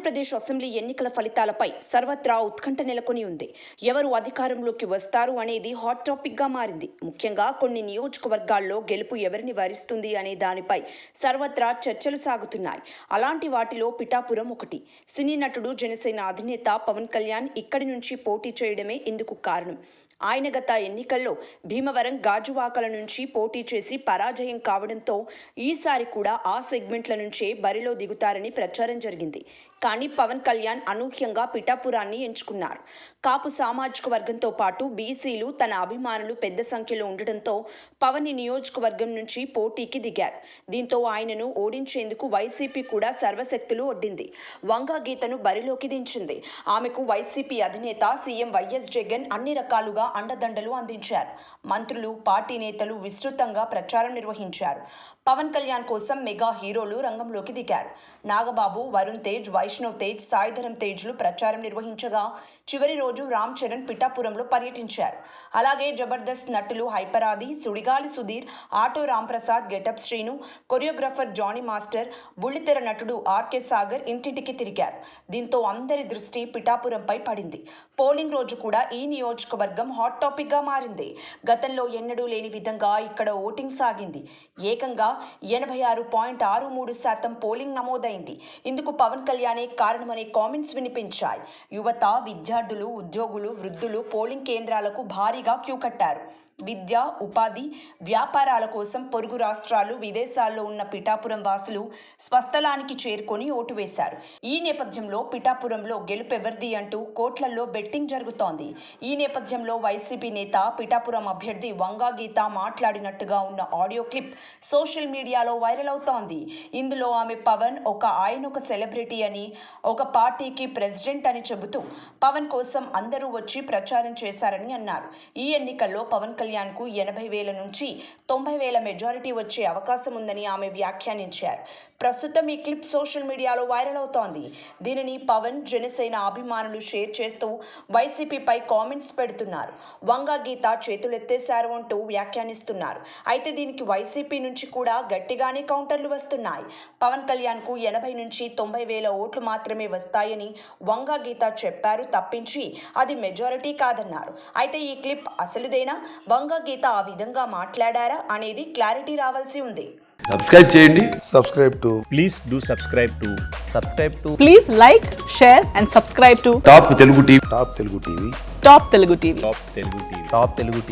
Andhra Pradesh assembly ఎన్నికల ఫలితాలపై సర్వత్రా ఉత్కంఠ నెలకొని ఉంది. ఎవరు అధికారంలోకి వస్తారు అనేది హాట్ టాపిక్ గా మారింది. ముఖ్యంగా కొన్ని నియోజకవర్గాల్లో గెలుపు ఎవరిని వరిస్తుంది అనే దానిపై సర్వత్రా చర్చలు సాగుతున్నాయి. అలాంటి వాటిలో పిఠాపురం ఒకటి. సినీ నటుడు జనసేన అధినేత పవన్ కళ్యాణ్ ఇక్కడి నుంచి పోటీ చేయడమే ఇందుకు కారణం. ఆయన గత ఎన్నికల్లో భీమవరం గాజువాకల నుంచి పోటీ చేసి పరాజయం కావడంతో ఈసారి కూడా ఆ సెగ్మెంట్ల నుంచే బరిలో దిగుతారని ప్రచారం జరిగింది. కానీ పవన్ కళ్యాణ్ అనూహ్యంగా పిఠాపురాన్ని ఎంచుకున్నారు. కాపు సామాజిక వర్గంతో పాటు బీసీలు తన అభిమానులు పెద్ద సంఖ్యలో ఉండడంతో పవన్ ఈ నియోజకవర్గం నుంచి పోటీకి దిగారు. దీంతో ఆయనను ఓడించేందుకు వైసీపీ కూడా సర్వశక్తులు ఒడ్డింది. వంగా గీతను బరిలోకి దించింది. ఆమెకు వైసీపీ అధినేత సీఎం వైఎస్ జగన్ అన్ని రకాలుగా అండదండలు అందించారు. మంత్రులు, పార్టీ నేతలు విస్తృతంగా ప్రచారం నిర్వహించారు. పవన్ కళ్యాణ్ కోసం మెగా హీరోలు రంగంలోకి దిగారు. నాగబాబు, వరుణ్ తేజ్, వైష్ణవ్ తేజ్, సాయిధరం తేజ్లు ప్రచారం నిర్వహించగా చివరి రోజు రామ్ చరణ్ పిఠాపురంలో పర్యటించారు. అలాగే జబర్దస్త్ నటులు Hyper Aadi, Sudigali Sudheer, auto Ramprasad, getup Srinu, choreographer Jani master, బుల్లితెర నటుడు ఆర్కే సాగర్ ఇంటింటికి తిరిగారు. దీంతో అందరి దృష్టి పిఠాపురంపై పడింది. పోలింగ్ రోజు కూడా ఈ నియోజకవర్గం హాట్ టాపిక్ గా మారింది. గతంలో ఎన్నడూ లేని విధంగా ఇక్కడ ఓటింగ్ సాగింది. ఏకంగా 86.63% పోలింగ్ నమోదైంది. ఇందుకు పవన్ కళ్యాణే కారణమనే కామెంట్స్ వినిపించాయి. యువత, విద్యార్థులు, ఉద్యోగులు, వృద్ధులు పోలింగ్ కేంద్రాలకు భారీగా క్యూ కట్టారు. విద్య, ఉపాధి, వ్యాపారాల కోసం పొరుగు రాష్ట్రాలు, విదేశాల్లో ఉన్న పిఠాపురం వాసులు స్వస్థలానికి చేరుకొని ఓటు వేశారు. ఈ నేపథ్యంలో పిఠాపురంలో గెలుపెవర్ది అంటూ కోట్లల్లో బెట్టింగ్ జరుగుతోంది. ఈ నేపథ్యంలో వైసీపీ నేత పిఠాపురం అభ్యర్థి వంగా గీత మాట్లాడినట్టుగా ఉన్న ఆడియో క్లిప్ సోషల్ మీడియాలో వైరల్ అవుతోంది. ఇందులో ఆమె ఆయన ఒక సెలబ్రిటీ అని, ఒక పార్టీకి ప్రెసిడెంట్ అని చెబుతూ పవన్ కోసం అందరూ వచ్చి ప్రచారం చేశారని అన్నారు. ఈ ఎన్నికల్లో పవన్ కళ్యాణ్కు 80,000 నుంచి 90,000 మెజారిటీ వచ్చే అవకాశం ఉందని ఆమె వ్యాఖ్యానించారు. ప్రస్తుతం ఈ క్లిప్ సోషల్ మీడియాలో వైరల్ అవుతోంది. దీనిని పవన్, జనసేన అభిమానులు షేర్ చేస్తూ వైసీపీపై కామెంట్స్ పెడుతున్నారు. వంగా గీత చేతులెత్తేశారు అంటూ వ్యాఖ్యానిస్తున్నారు. అయితే దీనికి వైసీపీ నుంచి కూడా గట్టిగానే కౌంటర్లు వస్తున్నాయి. పవన్ కళ్యాణ్కు 80 నుంచి 90,000 ఓట్లు మాత్రమే వస్తాయని వంగా గీత చెప్పారు తప్పించి అది మెజారిటీ కాదన్నారు. అయితే ఈ క్లిప్ అసలుదేనా, వంగా గీత ఆ విధంగా మాట్లాడారా అనేది క్లారిటీ రావాల్సి ఉంది. సబ్స్క్రైబ్ చేయండి. Please do subscribe to. Please like, share and subscribe to top Telugu TV. Top Telugu TV. Top Telugu TV.